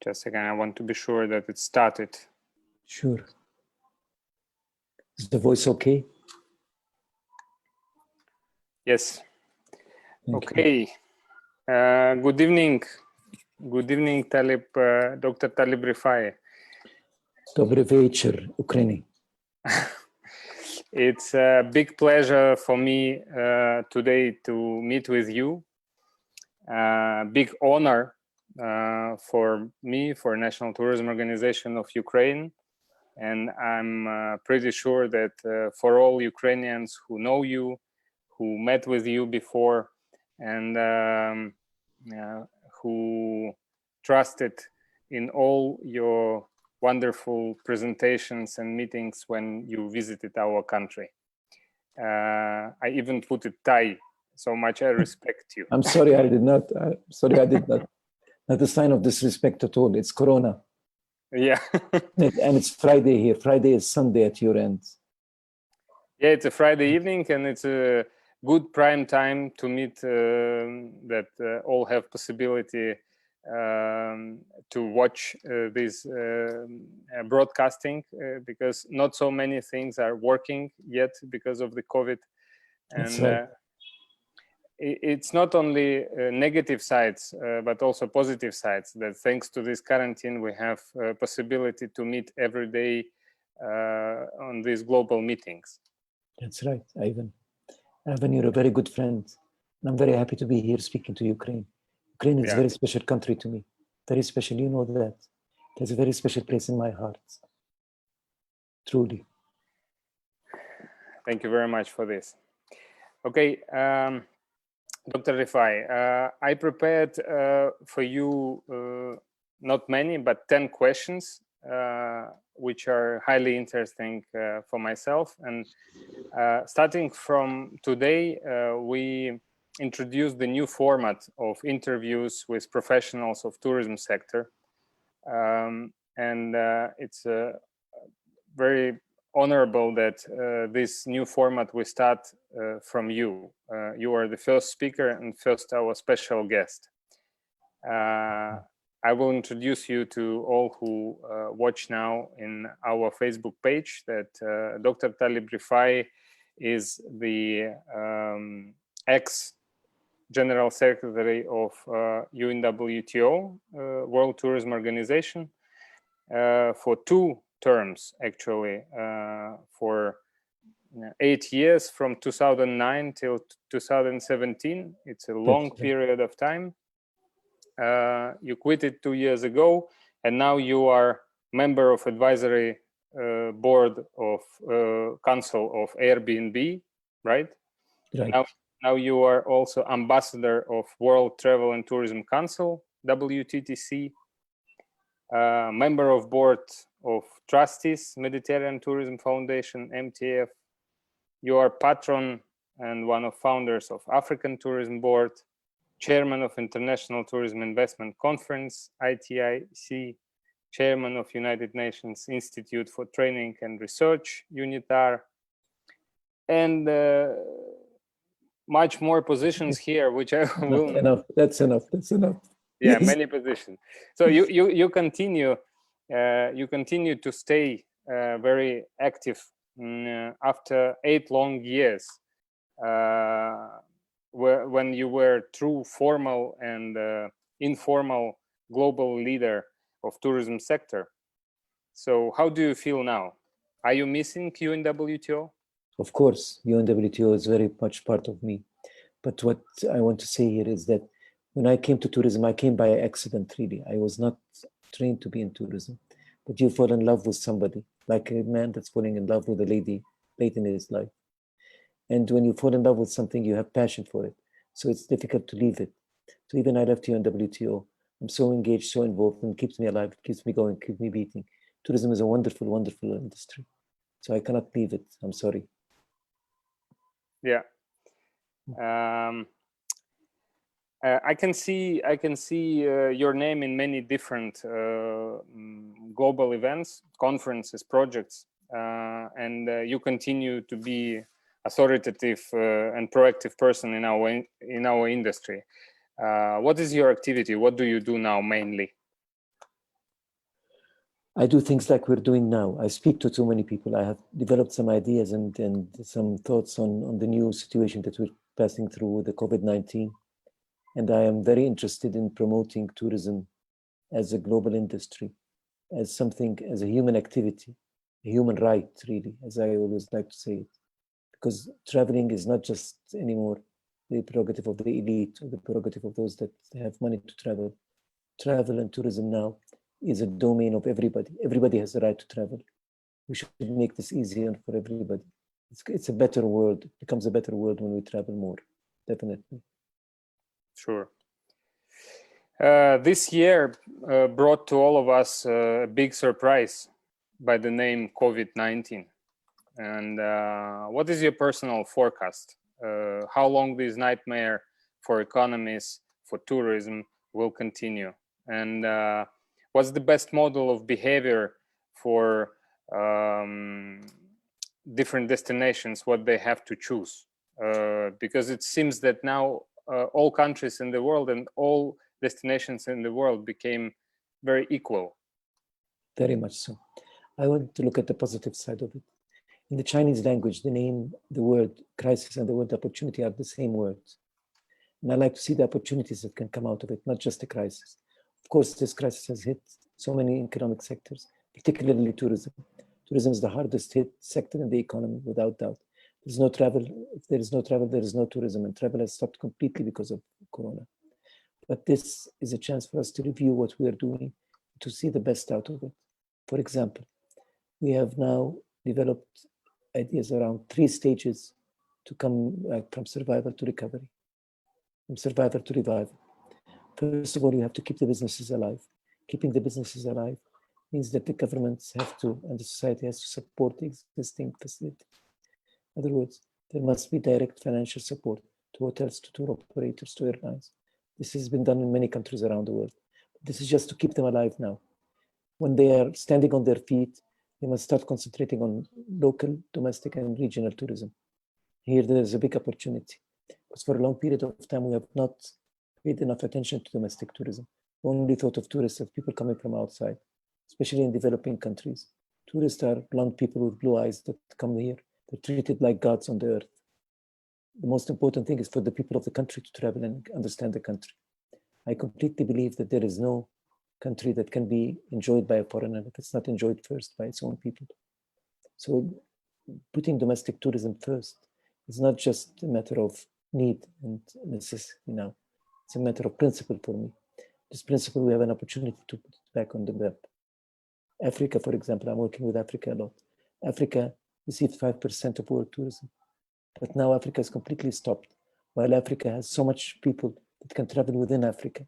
Just a second, I want to be sure that it started. Sure. Is the voice okay? Yes. Thank Okay. Good evening. Good evening, Taleb, Dr. Taleb Rifai. Dobry wieczór, Ukraine. It's a big pleasure for me today to meet with you. Big honor for me, for National Tourism Organization of Ukraine. And I'm pretty sure that for all Ukrainians who know you, who met with you before, and who trusted in all your wonderful presentations and meetings when you visited our country. I even put it Thai, so much I respect you. I'm sorry, I did not. I'm sorry, I did not. Not a sign of disrespect at all. It's Corona. Yeah. And it's Friday here. Friday is Sunday at your end. Yeah, it's a Friday evening, and it's a good prime time to meet that all have possibility to watch this broadcasting because not so many things are working yet because of the COVID. That's And right. it's not only negative sides, but also positive sides, that thanks to this quarantine, we have possibility to meet every day on these global meetings. That's right, Ivan. Ivan, you're a very good friend. And I'm very happy to be here speaking to Ukraine. Ukraine is a very special country to me. Very special, you know that. There's a very special place in my heart. Truly. Thank you very much for this. Okay, Dr. Rifai, I prepared for you not many, but 10 questions, which are highly interesting for myself. And starting from today, we introduced the new format of interviews with professionals of tourism sector. It's very honorable that this new format we start from you. You are the first speaker and first our special guest. I will introduce you to all who watch now in our Facebook page that Dr. Taleb Rifai is the ex-General Secretary of UNWTO, World Tourism Organization, for 2 terms, actually, for 8 years, from 2009 till 2017. It's a long period of time. You quitted 2 years ago, and now you are member of advisory board of council of Airbnb, right? Right. Now you are also ambassador of World Travel and Tourism Council, WTTC, member of board of trustees, Mediterranean Tourism Foundation, MTF. You are patron and one of founders of African Tourism Board, chairman of International Tourism Investment Conference, ITIC, chairman of United Nations Institute for Training and Research, UNITAR, and much more positions here, which I will... That's enough. Yeah, many positions. So you continue to stay very active after 8 long years, when you were true formal and informal global leader of tourism sector. So how do you feel now? Are you missing UNWTO? Of course, UNWTO is very much part of me. But what I want to say here is that when I came to tourism, I came by accident, really. I was not trained to be in tourism. But you fall in love with somebody, like a man that's falling in love with a lady late in his life. And when you fall in love with something, you have passion for it. So it's difficult to leave it. So even I left UNWTO. I'm so engaged, so involved, and it keeps me alive, it keeps me going, keeps me beating. Tourism is a wonderful, wonderful industry. So I cannot leave it. I'm sorry. Yeah. I can see your name in many different global events, conferences, projects, and you continue to be authoritative and proactive person in our industry. What is your activity? What do you do now mainly? I do things like we're doing now. I speak to too many people. I have developed some ideas and some thoughts on the new situation that we're passing through with the COVID-19. And I am very interested in promoting tourism as a global industry, as something, as a human activity, a human right, really, as I always like to say it. Because traveling is not just anymore the prerogative of the elite or the prerogative of those that have money to travel. Travel and tourism now is a domain of everybody. Everybody has the right to travel. We should make this easier for everybody. It's a better world. It becomes a better world when we travel more, definitely. Sure. This year brought to all of us a big surprise by the name COVID-19. And what is your personal forecast? How long this nightmare for economies, for tourism will continue? And what's the best model of behavior for different destinations, what they have to choose? Because it seems that now all countries in the world and all destinations in the world became very equal. Very much so. I want to look at the positive side of it. In the Chinese language, the name, the word crisis and the word opportunity are the same words. And I like to see the opportunities that can come out of it, not just the crisis. Of course, this crisis has hit so many economic sectors, particularly tourism. Tourism is the hardest hit sector in the economy, without doubt. There's no travel. If there is no travel, there is no tourism, and travel has stopped completely because of Corona. But this is a chance for us to review what we are doing, to see the best out of it. For example, we have now developed ideas around 3 stages to come from survival to recovery, from survival to revival. First of all, you have to keep the businesses alive. Keeping the businesses alive means that the governments have to, and the society has to support the existing facility. In other words, there must be direct financial support to hotels, to tour operators, to airlines. This has been done in many countries around the world. This is just to keep them alive now. When they are standing on their feet, they must start concentrating on local, domestic, and regional tourism. Here, there is a big opportunity, because for a long period of time, we have not paid enough attention to domestic tourism. We only thought of tourists as people coming from outside, especially in developing countries. Tourists are blonde people with blue eyes that come here. They're treated like gods on the earth. The most important thing is for the people of the country to travel and understand the country. I completely believe that there is no country that can be enjoyed by a foreigner if it's not enjoyed first by its own people. So putting domestic tourism first is not just a matter of need and necessity now. It's a matter of principle for me. This principle, we have an opportunity to put it back on the map. Africa, for example, I'm working with Africa a lot. Africa received 5% of world tourism, but now Africa is completely stopped, while Africa has so much people that can travel within Africa.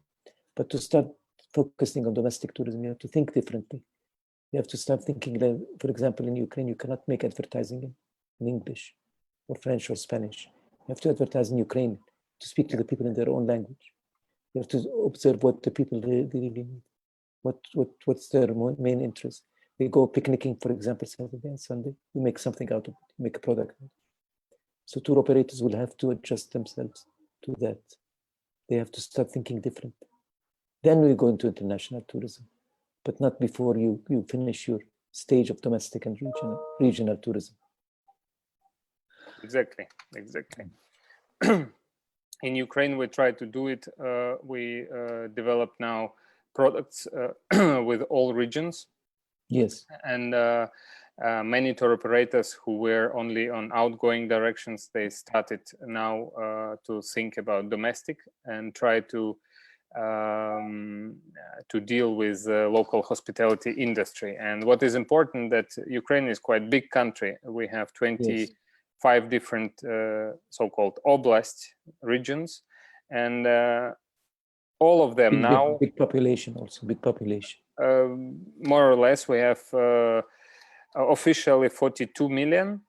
But to start focusing on domestic tourism, you have to think differently. You have to start thinking, for example, in Ukraine, you cannot make advertising in English or French or Spanish. You have to advertise in Ukraine, to speak to the people in their own language. You have to observe what the people really need. What's their main interest. They go picnicking, for example, Saturday and Sunday. You make something out of it. You make a product. So tour operators will have to adjust themselves to that. They have to start thinking differently. Then we go into international tourism, but not before you finish your stage of domestic and regional tourism. Exactly. In Ukraine, we try to do it. We develop now products with all regions. Yes. And many tour operators who were only on outgoing directions, they started now to think about domestic and try to deal with the local hospitality industry. And what is important that Ukraine is quite a big country. We have 25 different so-called oblast regions, and all of them big population also, big population. More or less, we have officially 42 million.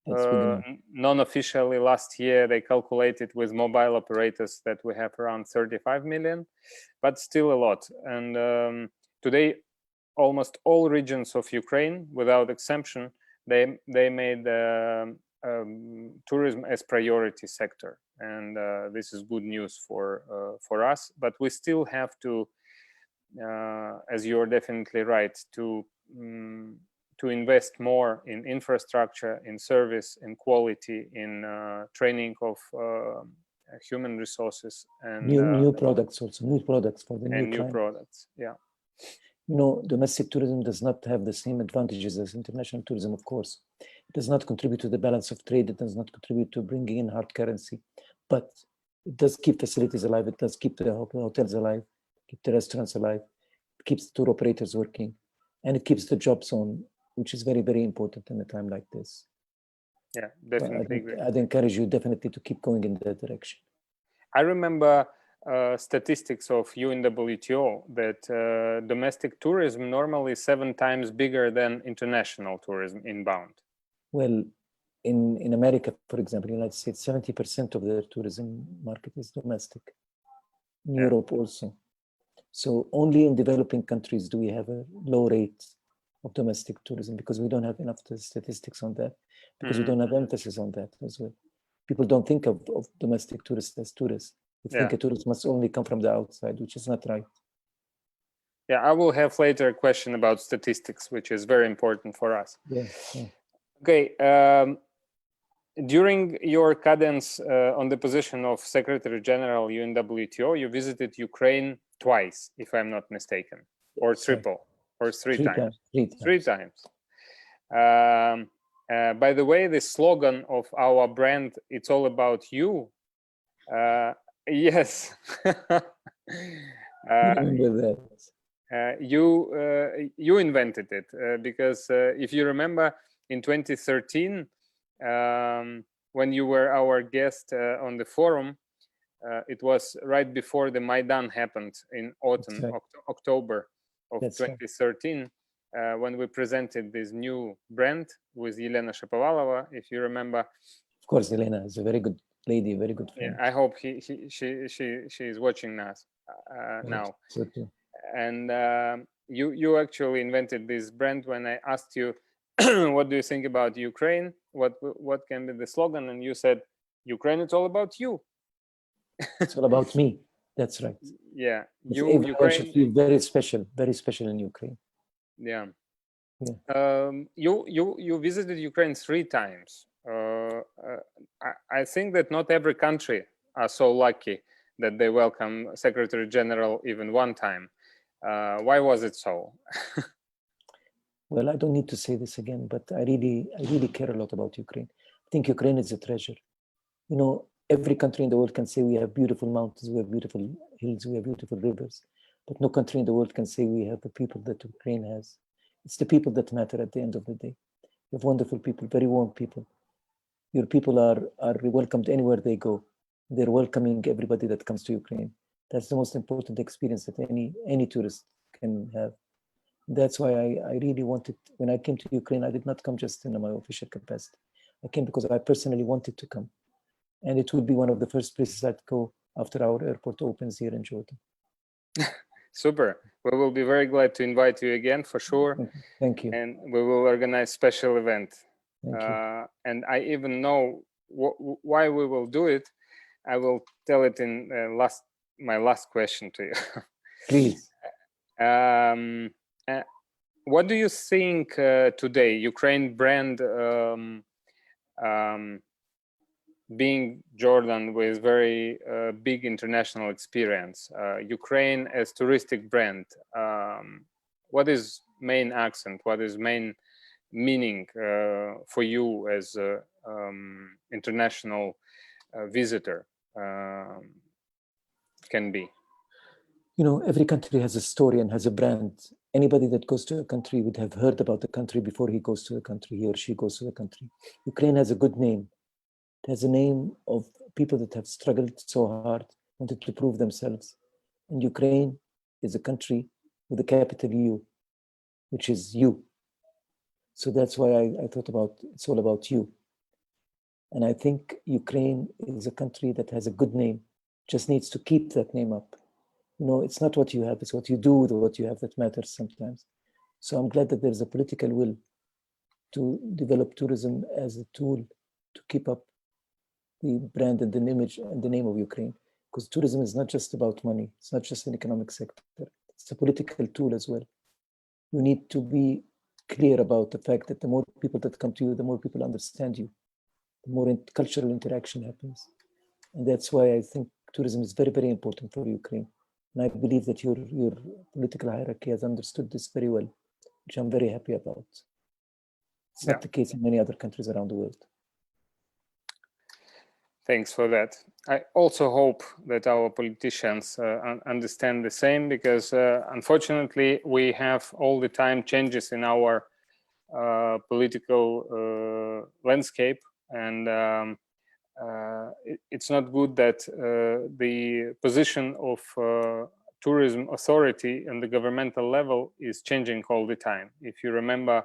Non-officially, last year they calculated with mobile operators that we have around 35 million, but still a lot. And today, almost all regions of Ukraine, without exception, they made tourism as priority sector, and this is good news for us. But we still have to, as you're definitely right, to to invest more in infrastructure, in service, in quality, in training of human resources, and new products also, new products for the and new client. products. Yeah. You know, domestic tourism does not have the same advantages as international tourism, of course. It does not contribute to the balance of trade. It does not contribute to bringing in hard currency, but it does keep facilities alive. It does keep the hotels alive, keep the restaurants alive, it keeps tour operators working, and it keeps the jobs on, which is very, very important in a time like this. Yeah, definitely agree. I'd encourage you definitely to keep going in that direction. I remember statistics of UNWTO that domestic tourism normally is 7 times bigger than international tourism inbound. Well, in America, for example, United States, 70% of their tourism market is domestic. In Europe also. So only in developing countries do we have a low rate of domestic tourism, because we don't have enough statistics on that, because we don't have emphasis on that as well. People don't think of domestic tourists as tourists. They think a tourist must only come from the outside, which is not right. Yeah, I will have later a question about statistics, which is very important for us. Yeah. Okay. During your cadence on the position of Secretary General UNWTO, you visited Ukraine twice, if I'm not mistaken, or triple, or three times. Three times. By the way, the slogan of our brand, "It's all about you." Yes. You invented it because if you remember in 2013, when you were our guest on the forum, it was right before the Maidan happened in autumn, October of 2013, when we presented this new brand with Elena Shapovalova, if you remember. Of course, Elena is a very good lady, very good friend. Yeah, I hope she is watching us now. So too. And you actually invented this brand when I asked you, what do you think about Ukraine? What can be the slogan? And you said, Ukraine, it's all about you. It's all about me. That's right. Yeah. Ukraine should feel very special in Ukraine. Yeah. You visited Ukraine 3 times. I think that not every country are so lucky that they welcome Secretary General even 1 time. Why was it so? Well, I don't need to say this again, but I really care a lot about Ukraine. I think Ukraine is a treasure. You know, every country in the world can say we have beautiful mountains, we have beautiful hills, we have beautiful rivers, but no country in the world can say we have the people that Ukraine has. It's the people that matter at the end of the day. You have wonderful people, very warm people. Your people are welcomed anywhere they go. They're welcoming everybody that comes to Ukraine. That's the most important experience that any tourist can have. That's why I really wanted, when I came to Ukraine, I did not come just in my official capacity. I came because I personally wanted to come. And it would be one of the first places I'd go after our airport opens here in Jordan. Super. We will be very glad to invite you again for sure. Thank you. And we will organize special event. Thank you. And I even know why we will do it. I will tell it in my last question to you. Please. What do you think today, Ukraine brand being Jordan with very big international experience, Ukraine as touristic brand, what is main accent, what is main meaning for you as a international visitor can be? You know, every country has a story and has a brand. Anybody that goes to a country would have heard about the country before he goes to the country, he or she goes to the country. Ukraine has a good name. It has a name of people that have struggled so hard, wanted to prove themselves. And Ukraine is a country with a capital U, which is you. So that's why I thought about it's all about you. And I think Ukraine is a country that has a good name, just needs to keep that name up. You know, it's not what you have, it's what you do with what you have that matters sometimes. So I'm glad that there's a political will to develop tourism as a tool to keep up the brand and the image and the name of Ukraine. Because tourism is not just about money, it's not just an economic sector, it's a political tool as well. You need to be clear about the fact that the more people that come to you, the more people understand you, the more cultural interaction happens. And that's why I think tourism is very, very important for Ukraine. And I believe that your political hierarchy has understood this very well, which I'm very happy about. It's not the case in many other countries around the world. Thanks for that. I also hope that our politicians understand the same, because unfortunately we have all the time changes in our political landscape, and it's not good that the position of tourism authority on the governmental level is changing all the time. If you remember,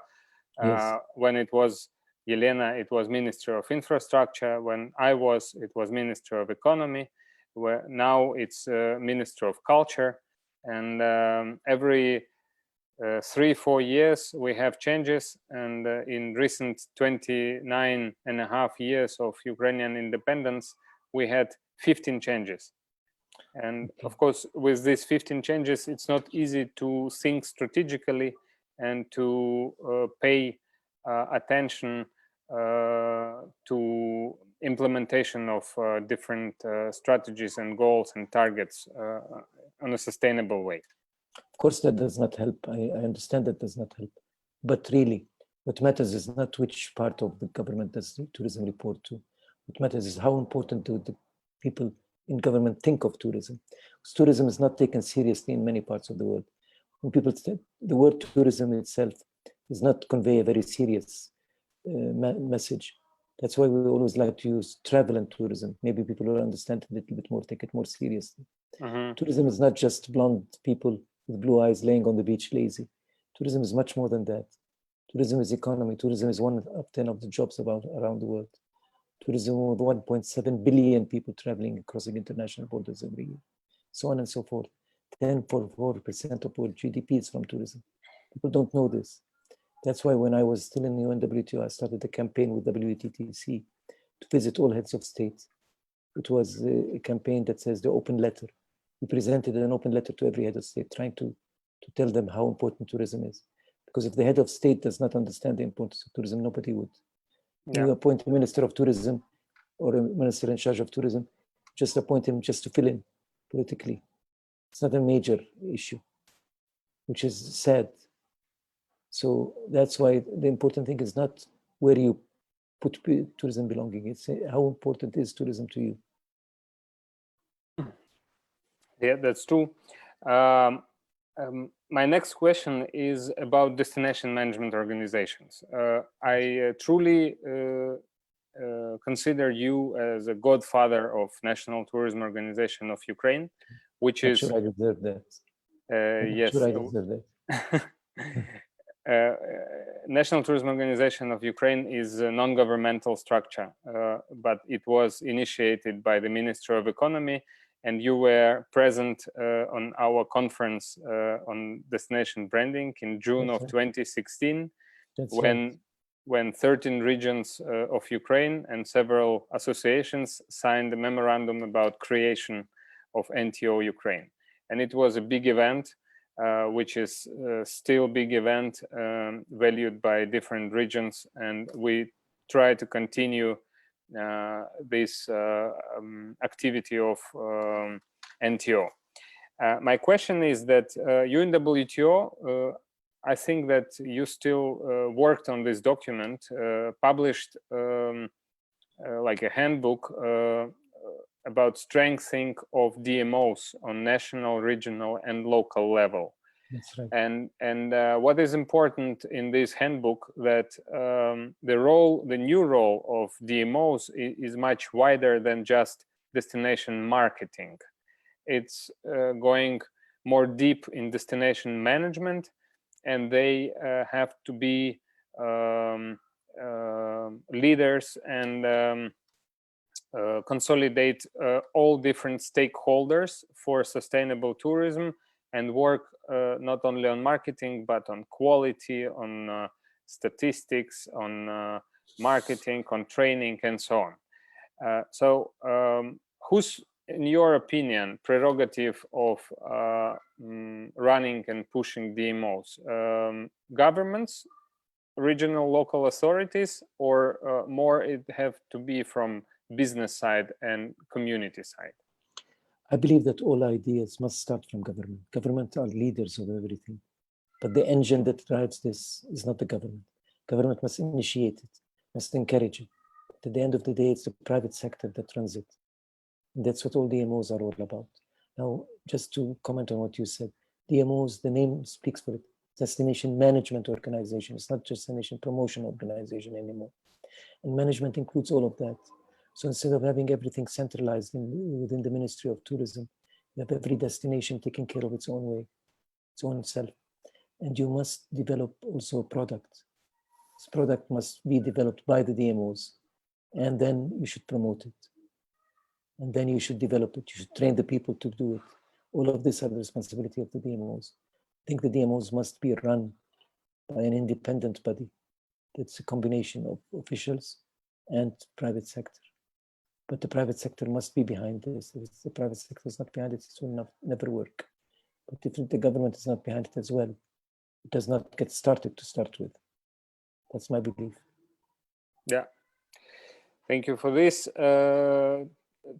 when it was Yelena, it was Minister of Infrastructure. When I was, it was Minister of Economy. Where now it's Minister of Culture. And every 3-4 years we have changes. And in recent 29.5 years of Ukrainian independence, we had 15 changes. And of course, with these 15 changes, it's not easy to think strategically and to pay attention to implementation of different strategies and goals and targets on a sustainable way. Of course, that does not help. I understand that does not help. But really, what matters is not which part of the government does tourism report to. What matters is how important do the people in government think of tourism. Because tourism is not taken seriously in many parts of the world. When people say the word tourism itself does not convey a very serious message. That's why we always like to use travel and tourism. Maybe people will understand a little bit more, take it more seriously. Tourism is not just blonde people with blue eyes laying on the beach lazy. Tourism is much more than that. Tourism is economy. Tourism is 1 of 10 of the jobs around the world. Tourism with 1.7 billion people traveling crossing international borders every year, so on and so forth. 10.4% of world GDP is from tourism. People don't know this. That's why when I was still in the UNWTO, I started a campaign with WTTC to visit all heads of state. It was a campaign that says the open letter. We presented an open letter to every head of state, trying to tell them how important tourism is. Because if the head of state does not understand the importance of tourism, nobody would. When you appoint a minister of tourism or a minister in charge of tourism, just appoint him just to fill in politically. It's not a major issue, which is sad. So that's why the important thing is not where you put tourism belonging. It's how important is tourism to you. Yeah, that's true. My next question is about destination management organizations. I truly consider you as a godfather of National Tourism Organization of Ukraine, which is... Sure, I deserve that. Yes. Sure, I deserve that. National Tourism Organization of Ukraine is a non-governmental structure, but it was initiated by the Minister of Economy, and you were present on our conference on destination branding in June of 2016, when 13 regions of Ukraine and several associations signed a memorandum about creation of NTO Ukraine. And it was a big event, which is still a big event, valued by different regions, and we try to continue this activity of NTO. My question is that UNWTO, I think that you still worked on this document, published like a handbook about strengthening of DMOs on national, regional, and local level. That's right. And what is important in this handbook that the new role of DMOs is much wider than just destination marketing. It's going more deep in destination management, and they have to be leaders and consolidate all different stakeholders for sustainable tourism, and work not only on marketing, but on quality, on statistics, on marketing, on training, and so on. So whose, in your opinion, prerogative of running and pushing DMOs? Governments regional local authorities, or more it have to be from business side and community side? I believe that all ideas must start from government. Government are leaders of everything. But the engine that drives this is not the government. Government must initiate it, must encourage it. But at the end of the day, it's the private sector that runs it. And that's what all DMOs are all about. Now, just to comment on what you said, DMOs, the name speaks for it. Destination Management Organization. It's not just Destination Promotion Organization anymore. And management includes all of that. So instead of having everything centralized within the Ministry of Tourism, you have every destination taking care of its own way, its own self. And you must develop also a product. This product must be developed by the DMOs, and then you should promote it. And then you should develop it. You should train the people to do it. All of this are the responsibility of the DMOs. I think the DMOs must be run by an independent body. That's a combination of officials and private sector. But the private sector must be behind this. If the private sector is not behind it, it will never work. But if the government is not behind it as well, it does not get started to start with. That's my belief. Yeah, thank you for this.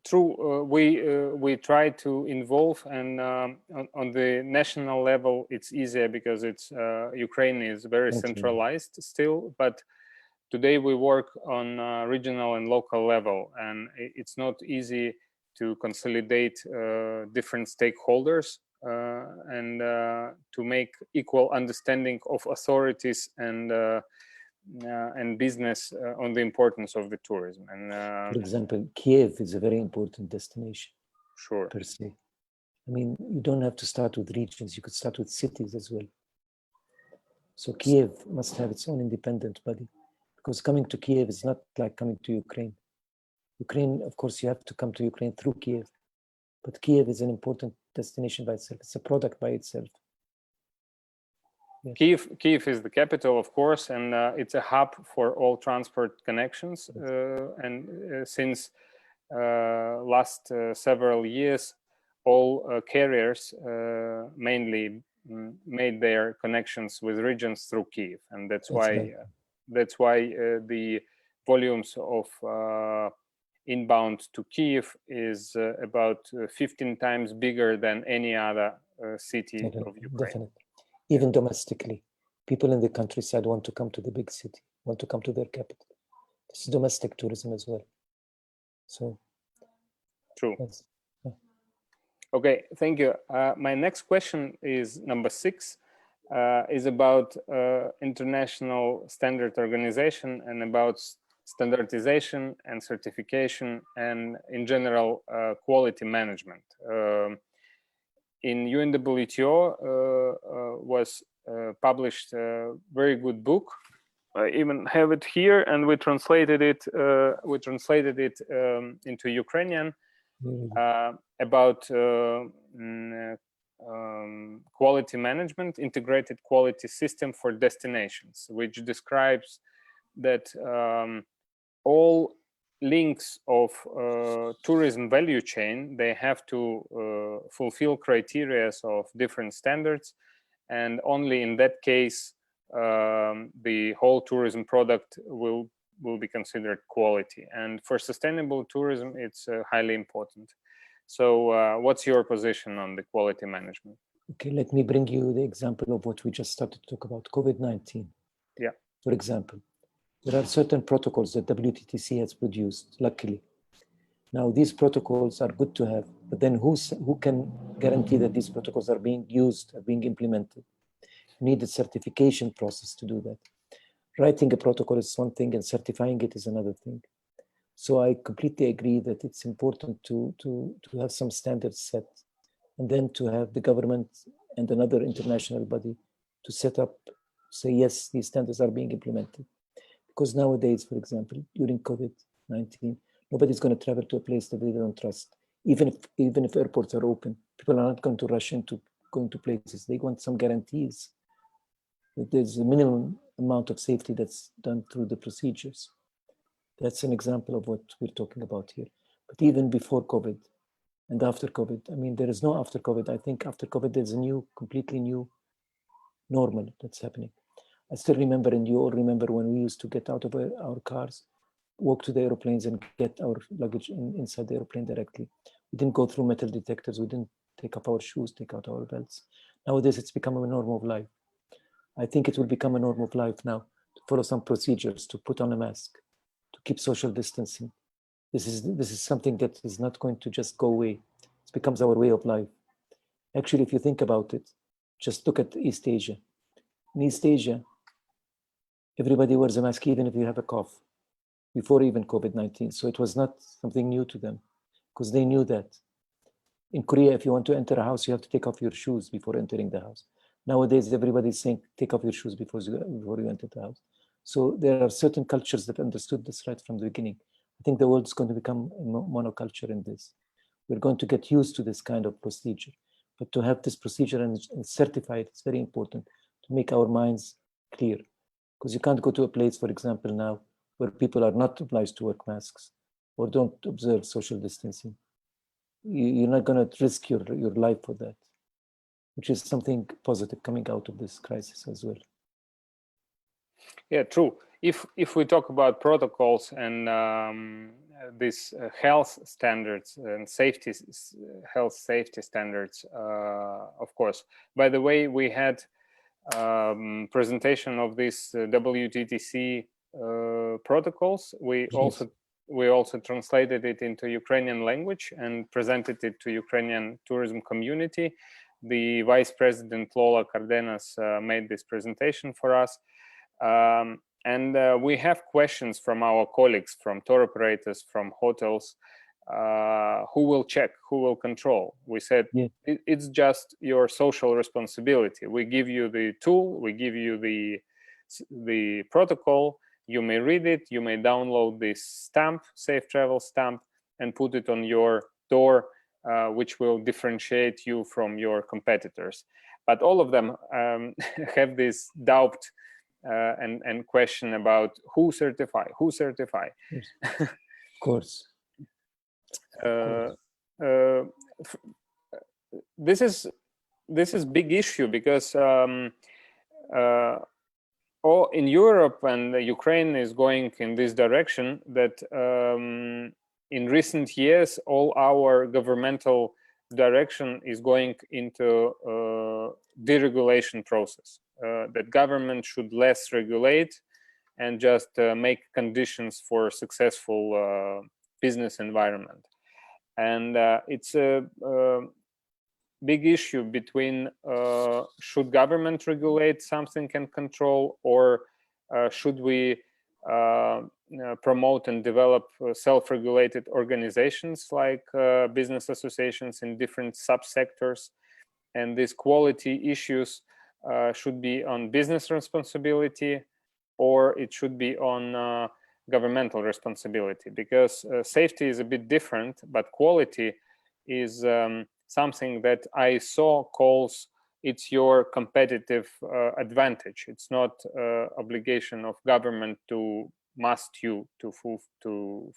True, we try to involve, and on the national level, it's easier because it's Ukraine is very centralized still. But today we work on regional and local level, and it's not easy to consolidate different stakeholders and to make equal understanding of authorities and business on the importance of the tourism. And for example, Kiev is a very important destination. Sure. Per se. I mean, you don't have to start with regions. You could start with cities as well. So Kiev must have its own independent body, because coming to Kiev is not like coming to Ukraine. Ukraine, of course, you have to come to Ukraine through Kiev, but Kiev is an important destination by itself. It's a product by itself. Yes. Kiev is the capital, of course, and it's a hub for all transport connections. And since last several years, all carriers mainly made their connections with regions through Kiev, and that's why the volumes of inbound to Kiev is about 15 times bigger than any other city of Ukraine. Definitely. Even domestically, people in the countryside want to come to the big city, want to come to their capital. This is domestic tourism as well. So, true. Yes. Okay, thank you. My next question is number 6, is about international standard organization and about standardization and certification and in general quality management. In UNWTO was published a very good book. I even have it here, and we translated it. Into Ukrainian about quality management, integrated quality system for destinations, which describes that all links of tourism value chain, they have to fulfill criteria of different standards, and only in that case the whole tourism product will be considered quality. And for sustainable tourism, it's highly important. So what's your position on the quality management? Okay, let me bring you the example of what we just started to talk about, COVID-19. Yeah. For example, there are certain protocols that WTTC has produced, luckily. Now, these protocols are good to have, but then who can guarantee that these protocols are being used, are being implemented? You need a certification process to do that. Writing a protocol is one thing, and certifying it is another thing. So I completely agree that it's important to have some standards set, and then to have the government and another international body to set up, say, yes, these standards are being implemented. Because nowadays, for example, during COVID-19, nobody's going to travel to a place that they don't trust. Even if airports are open, people are not going to rush into going to places. They want some guarantees that there's a minimum amount of safety that's done through the procedures. That's an example of what we're talking about here. But even before COVID and after COVID, I mean, there is no after COVID. I think after COVID, there's a completely new normal that's happening. I still remember, and you all remember, when we used to get out of our cars, walk to the airplanes and get our luggage inside the airplane directly. We didn't go through metal detectors. We didn't take off our shoes, take out our belts. Nowadays, it's become a norm of life. I think it will become a norm of life now to follow some procedures, to put on a mask, to keep social distancing. This is something that is not going to just go away. It becomes our way of life. Actually, if you think about it, just look at East Asia. In East Asia, everybody wears a mask even if you have a cough, before even COVID-19. So it was not something new to them, because they knew that. In Korea, if you want to enter a house, you have to take off your shoes before entering the house. Nowadays, everybody's saying, take off your shoes before you enter the house. So there are certain cultures that understood this right from the beginning. I think the world is going to become a monoculture in this. We're going to get used to this kind of procedure. But to have this procedure and certify it, it's very important to make our minds clear. Because you can't go to a place, for example, now, where people are not obliged to wear masks or don't observe social distancing. You're not going to risk your life for that, which is something positive coming out of this crisis as well. Yeah, true. If we talk about protocols and these health standards and health safety standards, of course. By the way, we had presentation of this WTTC protocols. We also translated it into Ukrainian language and presented it to Ukrainian tourism community. The Vice President Lola Cardenas made this presentation for us. And we have questions from our colleagues, from tour operators, from hotels, who will check, who will control. We said, it's just your social responsibility. We give you the tool, we give you the protocol. You may read it, you may download this stamp, safe travel stamp, and put it on your door, which will differentiate you from your competitors. But all of them have this doubt and question about who certify. Yes. Of course. This is big issue because in Europe, and Ukraine is going in this direction, that in recent years all our governmental direction is going into deregulation process. That government should less regulate and just make conditions for successful business environment. And it's a big issue between should government regulate something and control, or should we promote and develop self-regulated organizations like business associations in different subsectors. And these quality issues should be on business responsibility, or it should be on governmental responsibility, because safety is a bit different, but quality is something that ISO calls it's your competitive advantage. It's not obligation of government to must you to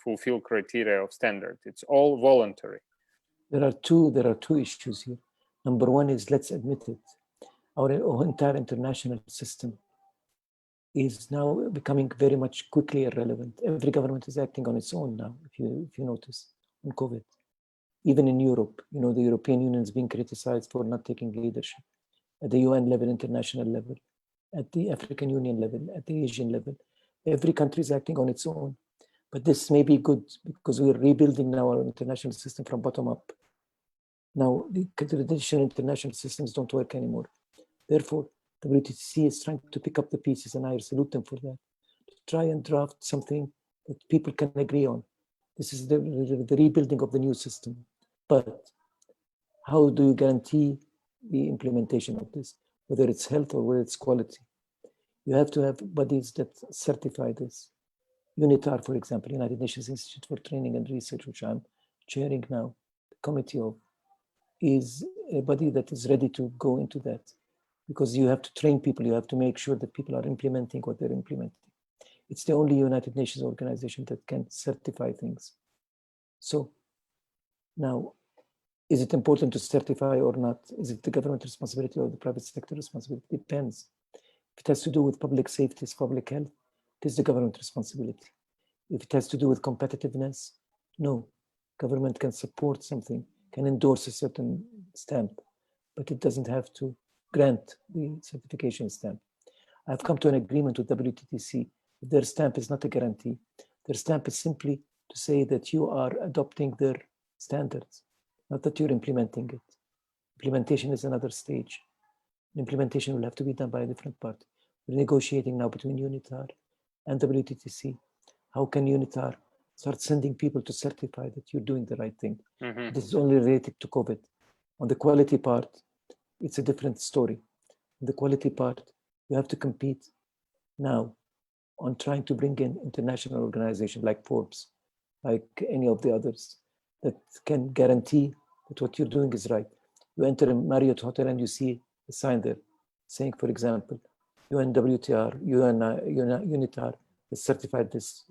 fulfill criteria of standard. It's all voluntary. There are two issues here. Number one is, let's admit it, our entire international system is now becoming very much quickly irrelevant. Every government is acting on its own now, if you notice, on COVID. Even in Europe, the European Union is being criticized for not taking leadership at the UN level, international level, at the African Union level, at the Asian level. Every country is acting on its own. But this may be good because we're rebuilding now our international system from bottom up. Now, the traditional international systems don't work anymore. Therefore, WTTC is trying to pick up the pieces, and I salute them for that, to try and draft something that people can agree on. This is the rebuilding of the new system. But how do you guarantee the implementation of this, whether it's health or whether it's quality? You have to have bodies that certify this. UNITAR, for example, United Nations Institute for Training and Research, which I'm chairing now, the committee of, is a body that is ready to go into that, because you have to train people, you have to make sure that people are implementing what they're implementing. It's the only United Nations organization that can certify things. So now, is it important to certify or not? Is it the government responsibility or the private sector responsibility? Depends. If it has to do with public safety, public health, it is the government responsibility. If it has to do with competitiveness, no. Government can support something, can endorse a certain stamp, but it doesn't have to grant the certification stamp. I've come to an agreement with WTTC. Their stamp is not a guarantee. Their stamp is simply to say that you are adopting their standards, not that you're implementing it. Implementation is another stage. Implementation will have to be done by a different party. We're negotiating now between UNITAR and WTTC. How can UNITAR start sending people to certify that you're doing the right thing? Mm-hmm. This is only related to COVID. On the quality part, it's a different story. On the quality part, you have to compete now on trying to bring in international organizations like Forbes, like any of the others, that can guarantee that what you're doing is right. You enter a Marriott hotel and you see a sign there saying, for example, UNWTO, UNITAR has certified this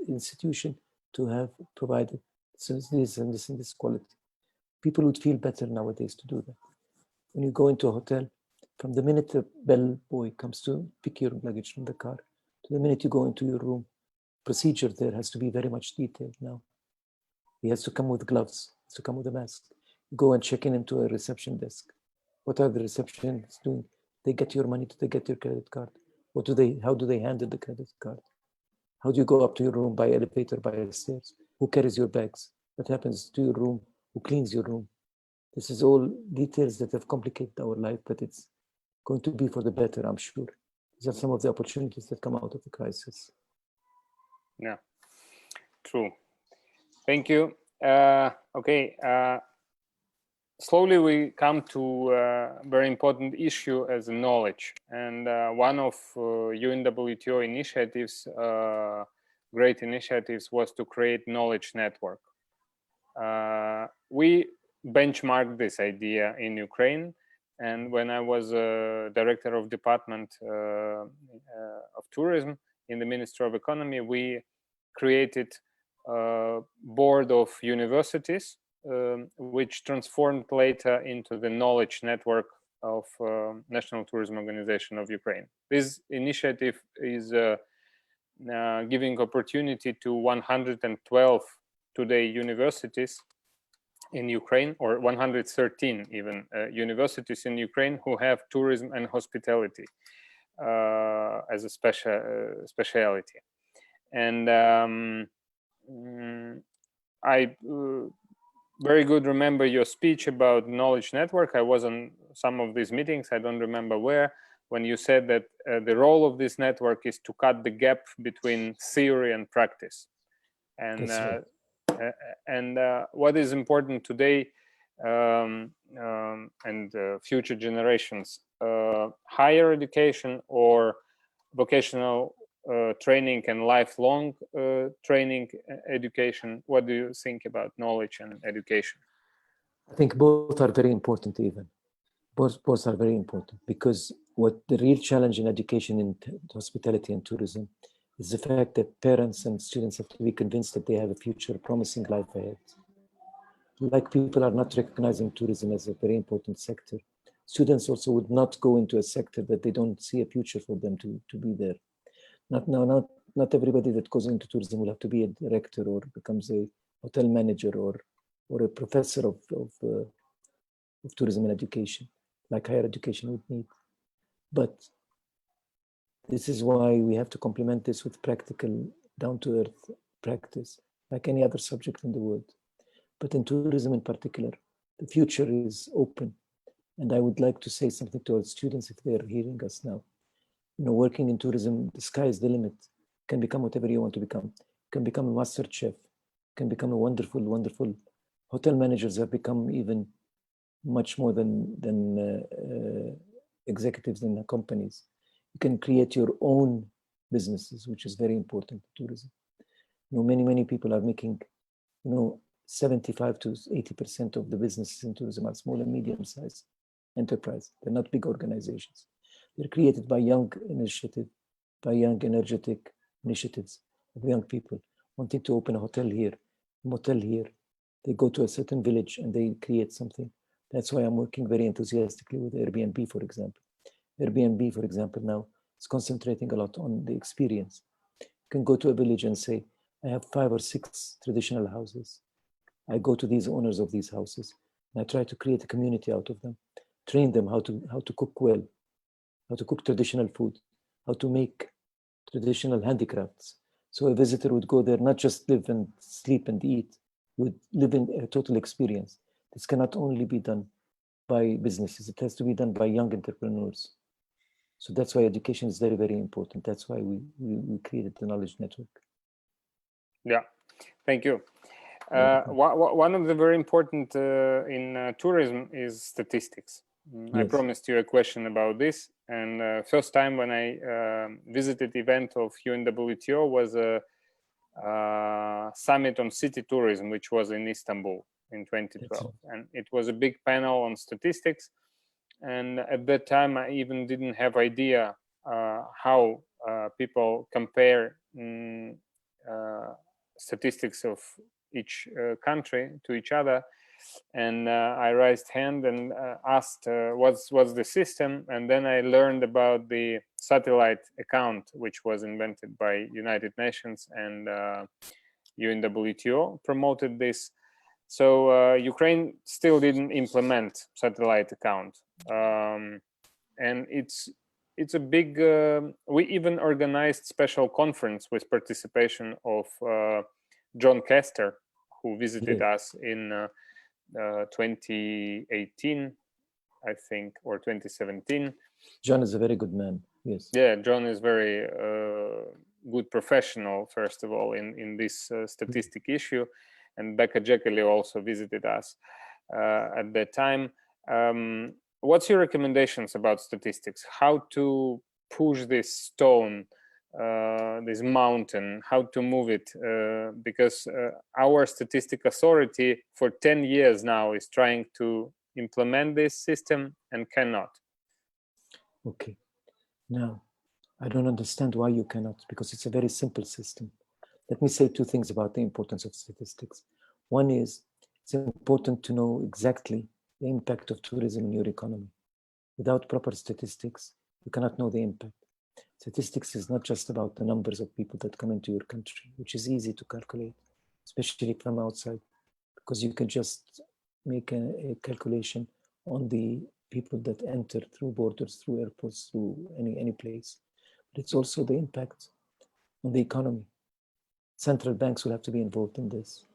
institution to have provided this and this quality. People would feel better nowadays to do that. When you go into a hotel, from the minute the bellboy comes to pick your luggage from the car, to the minute you go into your room, procedure there has to be very much detailed now. He has to come with gloves, has to come with a mask. You go and check in into a reception desk. What are the receptionists doing? They get your money, they get your credit card. How do they handle the credit card? How do you go up to your room by elevator, by stairs? Who carries your bags? What happens to your room? Who cleans your room? This is all details that have complicated our life, but it's going to be for the better, I'm sure. These are some of the opportunities that come out of the crisis. Yeah, true. Thank you. Okay. Slowly we come to a very important issue as knowledge. And one of UNWTO initiatives, great initiatives, was to create knowledge network. We benchmarked this idea in Ukraine. And when I was director of Department of Tourism in the Ministry of Economy, we created a board of universities, which transformed later into the knowledge network of National Tourism Organization of Ukraine. This initiative is giving opportunity to 112 today universities in Ukraine, or 113 even universities in Ukraine who have tourism and hospitality as a specialty. And I very good remember your speech about knowledge network. I was on some of these meetings, I don't remember where, when you said that the role of this network is to cut the gap between theory and practice. And what is important today and future generations, higher education or vocational training and lifelong training education? What do you think about knowledge and education? I think both are very important even. Both are very important, because what the real challenge in education in hospitality and tourism is the fact that parents and students have to be convinced that they have a future, promising life ahead. Like people are not recognizing tourism as a very important sector, students also would not go into a sector that they don't see a future for them to be there. Not everybody that goes into tourism will have to be a director or becomes a hotel manager or a professor of tourism and education, like higher education would need. But this is why we have to complement this with practical, down-to-earth practice, like any other subject in the world. But in tourism in particular, the future is open. And I would like to say something to our students if they're hearing us now. You know, working in tourism, the sky is the limit. You can become whatever you want to become. You can become a master chef. You can become a wonderful, wonderful hotel managers have become even much more than executives in companies. You can create your own businesses, which is very important in tourism. You know, many people are making, 75 to 80% of the businesses in tourism are small and medium-sized enterprise. They're not big organizations. They're created by young energetic initiatives of young people wanting to open a hotel here, a motel here. They go to a certain village and they create something. That's why I'm working very enthusiastically with Airbnb, for example. Airbnb, for example, now is concentrating a lot on the experience. You can go to a village and say, I have 5 or 6 traditional houses. I go to these owners of these houses and I try to create a community out of them, train them how to cook well, how to cook traditional food, how to make traditional handicrafts. So a visitor would go there, not just live and sleep and eat, you would live in a total experience. This cannot only be done by businesses, it has to be done by young entrepreneurs. So that's why education is very, very important. That's why we created the Knowledge Network. Yeah, thank you. One of the very important in tourism is statistics. Yes. I promised you a question about this. And first time when I visited event of UNWTO was a summit on city tourism, which was in Istanbul in 2012. And it was a big panel on statistics. And at that time, I even didn't have idea how people compare statistics of each country to each other. And I raised hand and asked what's the system, and then I learned about the satellite account, which was invented by United Nations, and UNWTO promoted this. So Ukraine still didn't implement satellite account, and it's a big. We even organized special conference with participation of John Kester, who visited us in 2018, I think, or 2017. John is a very good man. Yes. Yeah, John is very good professional, first of all, in this statistic issue. And Becca Jekyll also visited us at that time. What's your recommendations about statistics? How to push this stone, this mountain, how to move it? Because our statistic authority for 10 years now is trying to implement this system and cannot. Okay. Now, I don't understand why you cannot, because it's a very simple system. Let me say 2 things about the importance of statistics. One is, it's important to know exactly the impact of tourism in your economy. Without proper statistics, you cannot know the impact. Statistics is not just about the numbers of people that come into your country, which is easy to calculate, especially from outside, because you can just make a calculation on the people that enter through borders, through airports, through any place. But it's also the impact on the economy. Central banks will have to be involved in this.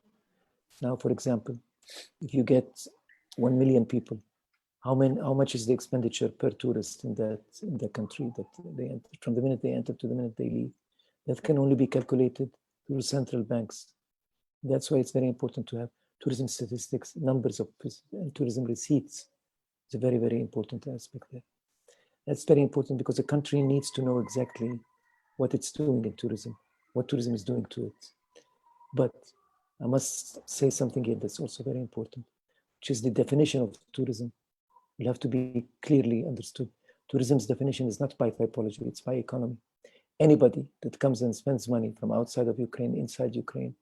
Now, for example, if you get 1 million people, how much is the expenditure per tourist in the country that they enter, from the minute they enter to the minute they leave? That can only be calculated through central banks. That's why it's very important to have tourism statistics, numbers of tourism receipts. It's a very, very important aspect there. That's very important because a country needs to know exactly what it's doing in tourism, what tourism is doing to it. But I must say something here that's also very important, which is the definition of tourism will have to be clearly understood. Tourism's definition is not by typology, it's by economy. Anybody that comes and spends money from outside of Ukraine, inside Ukraine,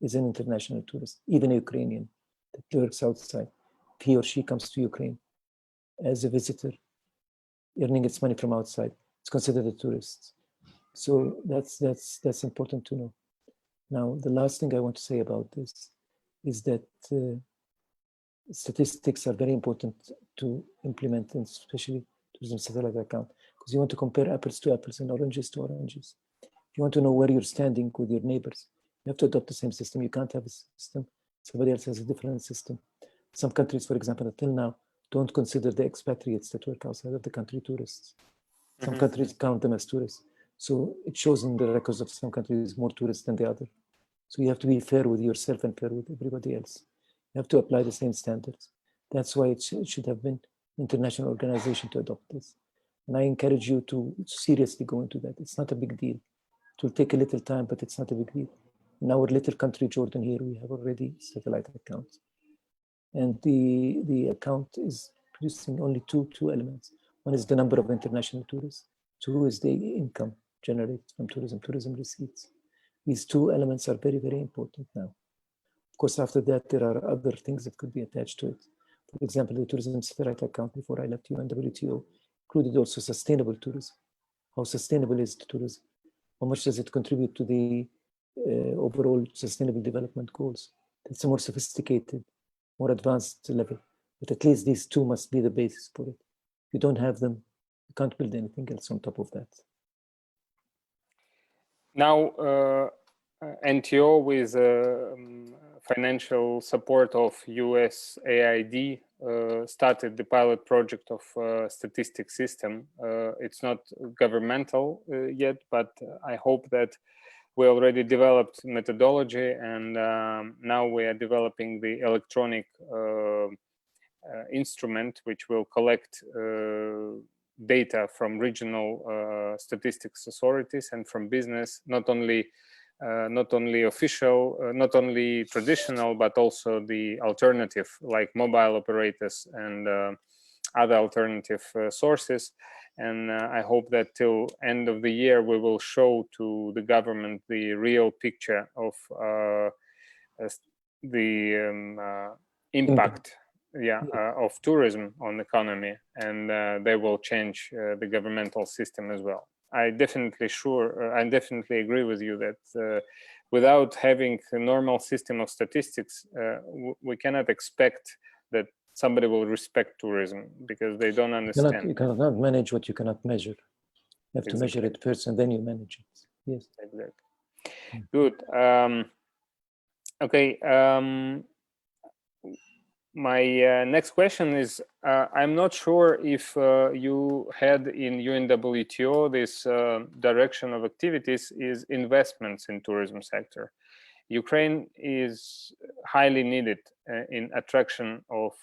is an international tourist, even a Ukrainian that works outside. If he or she comes to Ukraine as a visitor, earning its money from outside, it's considered a tourist. So that's important to know. Now, the last thing I want to say about this is that statistics are very important to implement, and especially tourism satellite account, because you want to compare apples to apples and oranges to oranges. If you want to know where you're standing with your neighbors, you have to adopt the same system. You can't have a system, somebody else has a different system. Some countries, for example, until now, don't consider the expatriates that work outside of the country tourists. Some countries count them as tourists. So it shows in the records of some countries more tourists than the other. So you have to be fair with yourself and fair with everybody else. You have to apply the same standards. That's why it should have been an international organization to adopt this. And I encourage you to seriously go into that. It's not a big deal. It will take a little time, but it's not a big deal. In our little country, Jordan, here, we have already satellite accounts. And the account is producing only two elements. One is the number of international tourists. 2 is the income generated from tourism receipts. These 2 elements are very, very important now. Of course, after that, there are other things that could be attached to it. For example, the tourism satellite account before I left UNWTO included also sustainable tourism. How sustainable is tourism? How much does it contribute to the overall sustainable development goals? That's a more sophisticated, more advanced level. But at least these two must be the basis for it. If you don't have them, you can't build anything else on top of that. Now, NTO, with financial support of USAID, started the pilot project of statistics system. It's not governmental yet, but I hope that we already developed methodology, and now we are developing the electronic instrument which will collect data from regional statistics authorities and from business, not only official, not only traditional, but also the alternative, like mobile operators and other alternative sources. And I hope that till end of the year we will show to the government the real picture of the impact of tourism on the economy, and they will change the governmental system as well. I definitely agree with you that without having a normal system of statistics, we cannot expect that somebody will respect tourism, because they don't understand. You cannot manage what you cannot measure. You have to measure it first, and then you manage it. Yes. Exactly. Good. Okay. My next question is, I'm not sure if you had in UNWTO this direction of activities is investments in tourism sector. Ukraine is highly needed in attraction of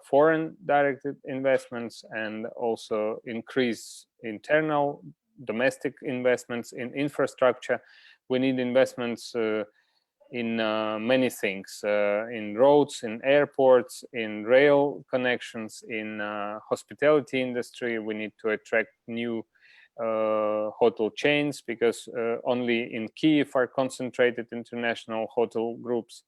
foreign directed investments, and also increase internal domestic investments in infrastructure. We need investments in many things, in roads, in airports, in rail connections, in hospitality industry. We need to attract new hotel chains, because only in Kyiv are concentrated international hotel groups.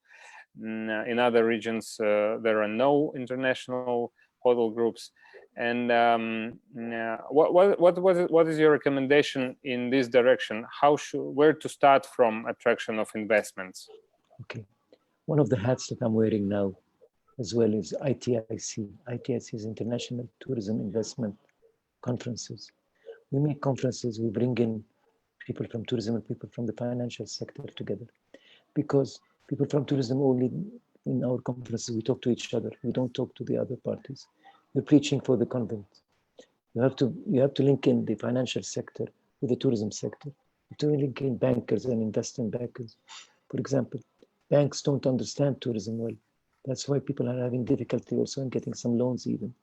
In other regions there are no international hotel groups. And what is your recommendation in this direction? Where to start from attraction of investments? Okay, one of the hats that I'm wearing now as well is ITIC. ITIC is International Tourism Investment Conferences. We make conferences, we bring in people from tourism and people from the financial sector together, because people from tourism only in our conferences, we talk to each other. We don't talk to the other parties. We're preaching for the convent. You have to link in the financial sector with the tourism sector. You have to link in bankers and investment bankers. For example, banks don't understand tourism well. That's why people are having difficulty also in getting some loans even.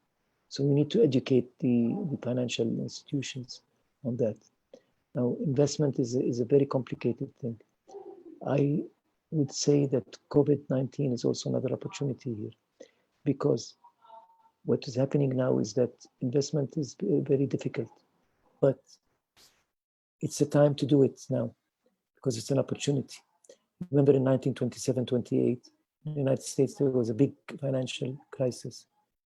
So we need to educate the financial institutions on that. Now, investment is a very complicated thing. I would say that COVID-19 is also another opportunity here, because what is happening now is that investment is very difficult, but it's the time to do it now, because it's an opportunity. Remember in 1927-28, in the United States, there was a big financial crisis.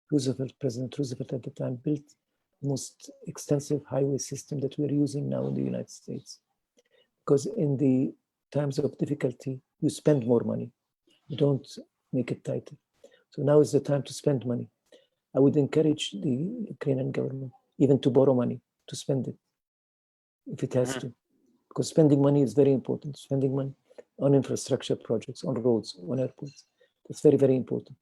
President Roosevelt at the time built the most extensive highway system that we're using now in the United States. Because in the times of difficulty, you spend more money. You don't make it tighter. So now is the time to spend money. I would encourage the Ukrainian government even to borrow money, to spend it, if it has to. Because spending money is very important. Spending money on infrastructure projects, on roads, on airports. That's very, very important.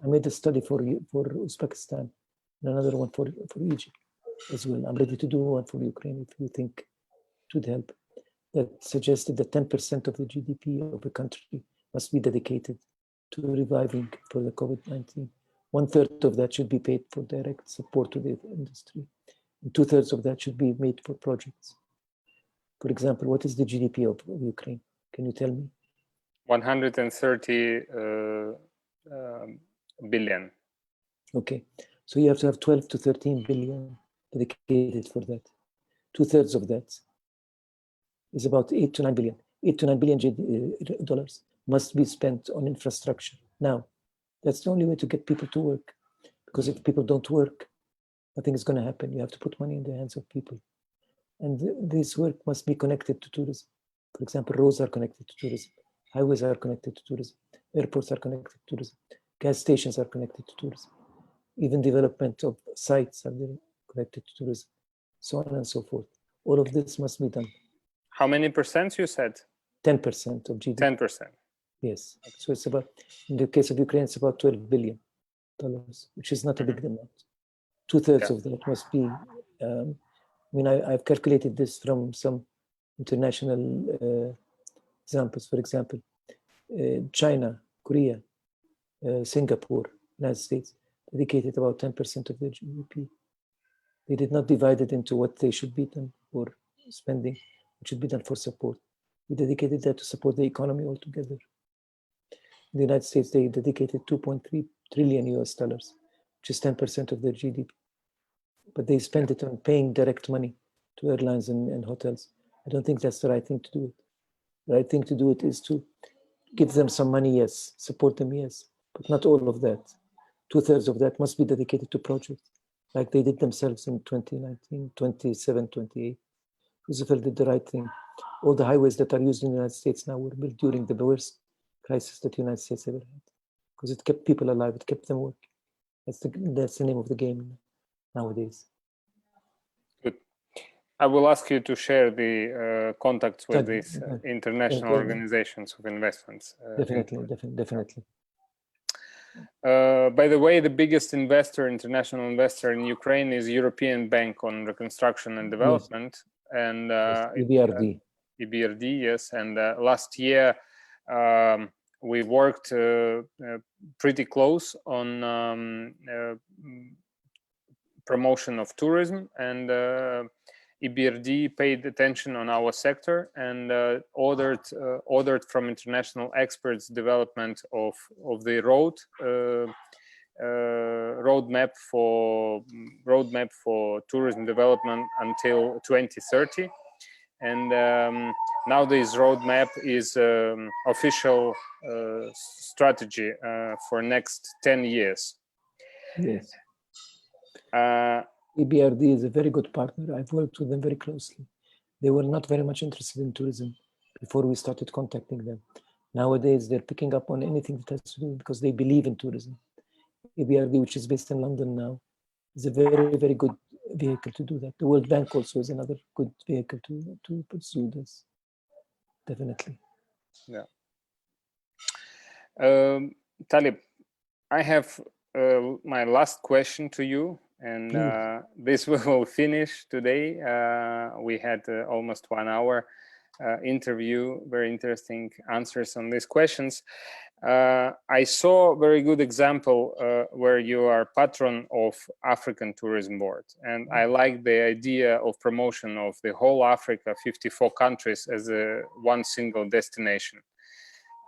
I made a study for Uzbekistan and another one for Egypt as well. I'm ready to do one for Ukraine if you think it would help. That suggested that 10% of the GDP of the country must be dedicated to reviving for the COVID-19. 1/3 of that should be paid for direct support to the industry. And 2/3 of that should be made for projects. For example, what is the GDP of Ukraine? Can you tell me? 130 billion. Okay, so you have to have 12 to 13 billion dedicated for that. 2/3 of that is about 8 to 9 billion. 8 to 9 billion dollars must be spent on infrastructure. Now, that's the only way to get people to work, because if people don't work, Nothing is going to happen. You have to put money in the hands of people. And this work must be connected to tourism. For example, roads are connected to tourism. Highways are connected to tourism. Airports are connected to tourism. Gas stations are connected to tourism. Even development of sites are connected to tourism. So on and so forth. All of this must be done. How many percent you said? 10% of GDP. 10%. Yes. So it's about, in the case of Ukraine, it's about $12 billion, which is not a big amount. 2/3 of that must be, I've calculated this from some international examples. For example, China, Korea, Singapore, United States, dedicated about 10% of their GDP. They did not divide it into what they should be done for spending, what should be done for support. We dedicated that to support the economy altogether. In the United States, they dedicated $2.3 trillion, which is 10% of their GDP. But they spend it on paying direct money to airlines and hotels. I don't think that's the right thing to do it. The right thing to do it is to give them some money, yes, support them, yes, but not all of that. 2/3 of that must be dedicated to projects, like they did themselves in 2019, 27, 28. Roosevelt did the right thing. All the highways that are used in the United States now were built during the worst crisis that the United States ever had, because it kept people alive, it kept them working. That's the name of the game nowadays. Good. I will ask you to share the contacts with these international organizations of investments. Definitely. By the way, the biggest international investor in Ukraine is European Bank on Reconstruction and Development, yes. And EBRD. EBRD, yes. And last year we worked pretty close on promotion of tourism, and EBRD paid attention on our sector and ordered from international experts development of the roadmap for tourism development until 2030. And now this roadmap is official strategy for next 10 years. Yes. EBRD is a very good partner. I've worked with them very closely. They were not very much interested in tourism before we started contacting them. Nowadays, they're picking up on anything that has to do because they believe in tourism. EBRD, which is based in London now, is a very, very good vehicle to do that. The World Bank also is another good vehicle to pursue this. Definitely. Yeah. Taleb, I have my last question to you. And this will finish today. We had almost 1 hour interview, very interesting answers on these questions. I saw a very good example where you are patron of African Tourism Board. And I like the idea of promotion of the whole Africa, 54 countries as one single destination.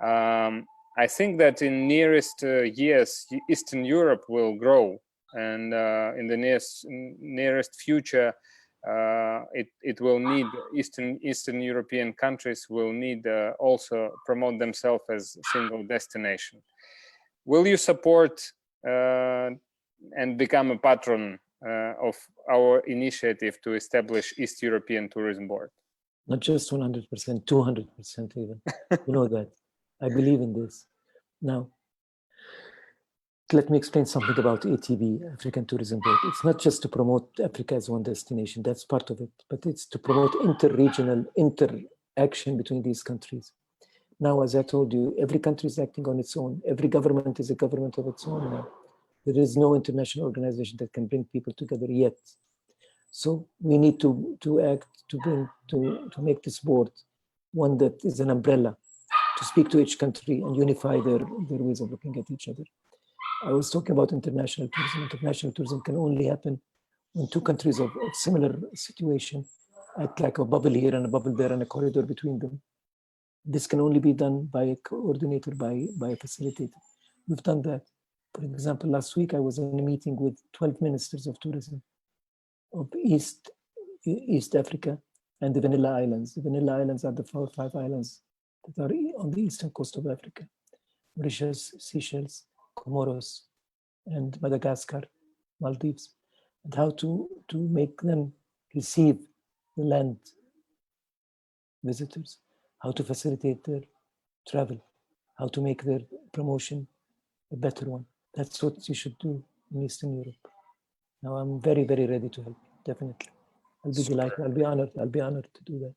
I think that in nearest years, Eastern Europe will grow. And in the nearest future, it will need Eastern European countries will need also promote themselves as single destination. Will you support and become a patron of our initiative to establish East European Tourism Board? Not just 100%, 200% even. You know that. I believe in this. Now, let me explain something about ATB, African Tourism Board. It's not just to promote Africa as one destination, that's part of it, but it's to promote inter-regional interaction between these countries. Now, as I told you, every country is acting on its own. Every government is a government of its own now. There is no international organization that can bring people together yet. So we need to act, to make this board one that is an umbrella, to speak to each country and unify their ways of looking at each other. I was talking about international tourism. International tourism can only happen when two countries of similar situation act like a bubble here and a bubble there and a corridor between them. This can only be done by a coordinator, by a facilitator. We've done that. For example, last week I was in a meeting with 12 ministers of tourism of East Africa and the Vanilla Islands. The Vanilla Islands are the 4 or 5 islands that are on the eastern coast of Africa: Mauritius, Seychelles, Comoros, and Madagascar, Maldives. and how to make them receive the land visitors, how to facilitate their travel, how to make their promotion a better one. That's what you should do in Eastern Europe. Now I'm very, very ready to help, definitely. I'll be delighted, I'll be honored to do that.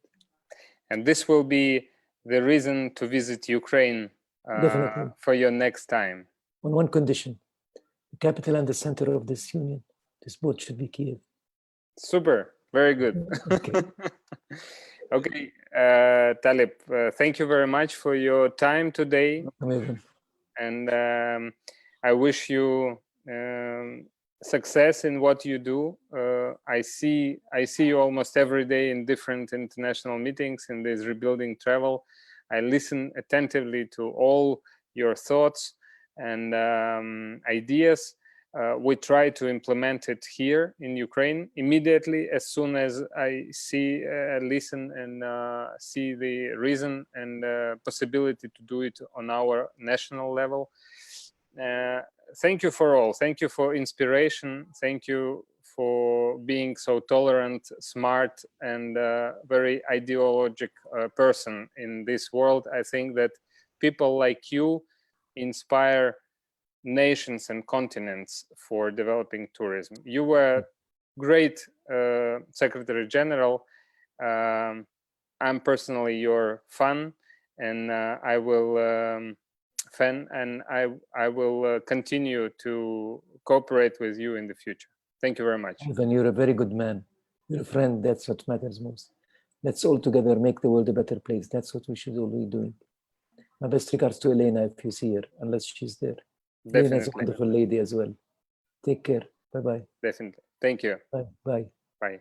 And this will be the reason to visit Ukraine Definitely. for your next time. On one condition, the capital and the center of this union, this boat should be Kiev. Super, very good. Okay. Okay, Taleb, thank you very much for your time today. Amazing. And I wish you success in what you do. I see you almost every day in different international meetings in this rebuilding travel. I listen attentively to all your thoughts and ideas. We try to implement it here in Ukraine immediately as soon as I see, listen and see the reason and possibility to do it on our national level. Thank you for all. Thank you for inspiration. Thank you for being so tolerant, smart, and very ideologic person in this world. I think that people like you inspire nations and continents for developing tourism. You were great Secretary General. I'm personally your fan, and I will I will continue to cooperate with you in the future. Thank you very much. Ivan, you're a very good man. You're a friend. That's what matters most. Let's all together make the world a better place. That's what we should all be doing. My best regards to Elena if you see her, unless she's there. Elena is a wonderful lady as well. Take care. Bye-bye. Definitely. Thank you. Bye. Bye. Bye.